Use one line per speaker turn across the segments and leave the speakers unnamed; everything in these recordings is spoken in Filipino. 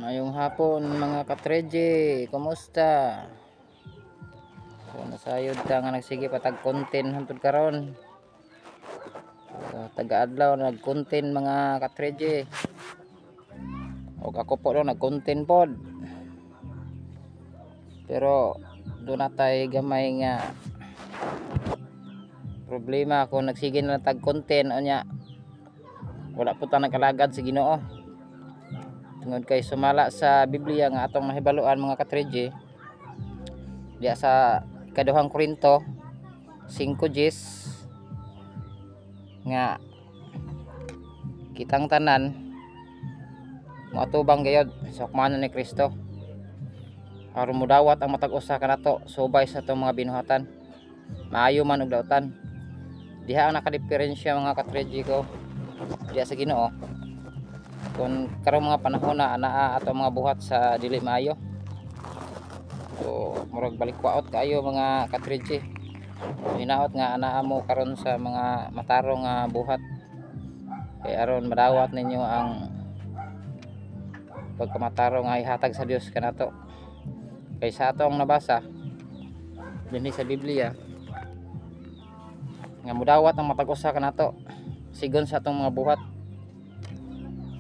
Ngayong hapon mga katreje, kumusta? So nasayod ta nga nagsige patag content hangtod karon. So, taga-adlaw nag-content mga katreje. Og ako po ro nag-content pod. Pero do na tay gamay nga problema kung nagsige na tag content unya. Wala po ta nag-alagad sa Ginoo. Tungod kay sumala sa Biblia nga atong mahibaluan mga katreje diya sa ikaduhang Korinto 5:10 nga kitang tanan moatubang gayud sa hukmanan ni Kristo aron modawat ang matag usa kanato subay sa atong mga binuhatan maayo man og daotan. Diha ang nakadiferensya mga katreje ko diya sa Ginoo kung karong mga panahon na anaa ato mga buhat sa dili maayo. So murag balikwaot kayo mga katreje. Hinaot nga anaa mo karon sa mga matarong nga buhat kay aron madawat ninyo ang pagkamatarong nga ihatag sa Dios kanato. Kay sa atong nabasa dinhi sa Biblia nga modawat ang matag usa kanato sigon sa atong mga buhat.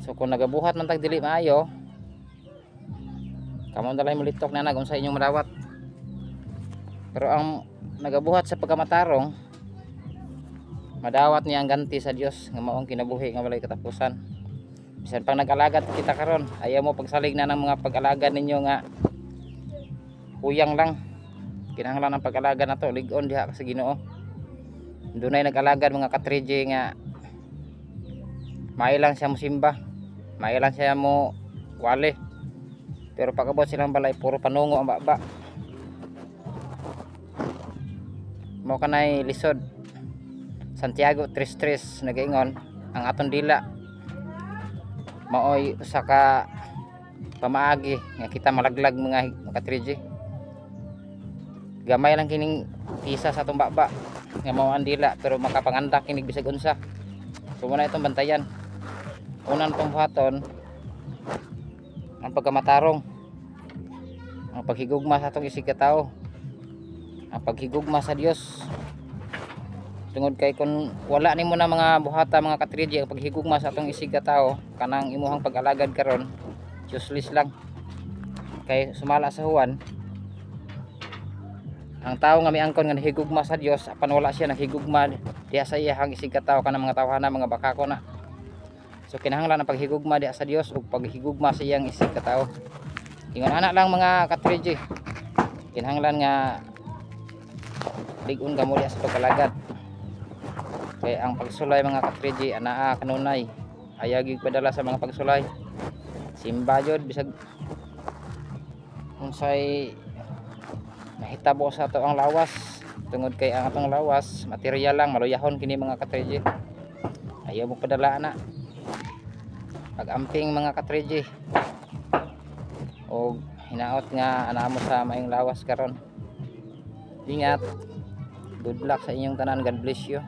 So kung nagabuhat man tag dili maayo, kamo dalay mulitok na nagum sa inyong madawat. Pero ang nagabuhat sa pagkamatarong, madawat niya ang ganti sa Dios nga maong kinabuhi nga walay katapusan. Bisan pang nag-alagad kita karon, ayaw mo pagsalig na ng mga pag-alagad ninyo nga huyang lang. Kinahanglan ang pag-alagad nato lig-on diha sa Ginoo. Dunay nag-alagad mga katreje nga may lang siya mo simba. May lang siya mo wali. Pero pagabot silang balay puro panungo ang baba. Mo kanay lisod. Santiago 3:3 nagaingon ang aton dila maoy usa ka pamaagi nga kita malaglag mga katreje. Gamay lang kining pisa sa atong baba nga mao ang dila pero makapangandak kinig bisag unsa. So muna itong bantayan. Unang pambuhaton ang pagkamatarong, ang paghigugma sa atong isig katao, ang paghigugma sa Dios. Tungod kay kung wala nimo na mga buhata mga katreje ang paghigugma sa atong isig katao, kanang imuhang pag-alagad karon useless lang. Kay sumala sa Juan ang tao nga miangkon nga nahigugma sa Dios apan wala siya nahigugma diha sa iyang isig katao kanang mga tawhana mga bakako na. So kinahanglan ang paghigugma diha sa Dios ug paghigugma sa iyang isig katao. Ingon ana lang mga katreje. Kinahanglan nga lig-on ka mo diha sa pagkalagad. Kay ang pagsulay mga katreje anaa kanunay. Hayagig padala sa mga pagsulay. Simba jud bisag unsay mahitabo sa ato ang lawas. Tungod kay ang atong lawas material lang maluyahon kini mga katreje. Ayaw mo padala ana. Pag-amping mga katreje o hinaot nga ana mo sa maayong lawas karon. Ingat, good luck sa inyong tanan, God bless you.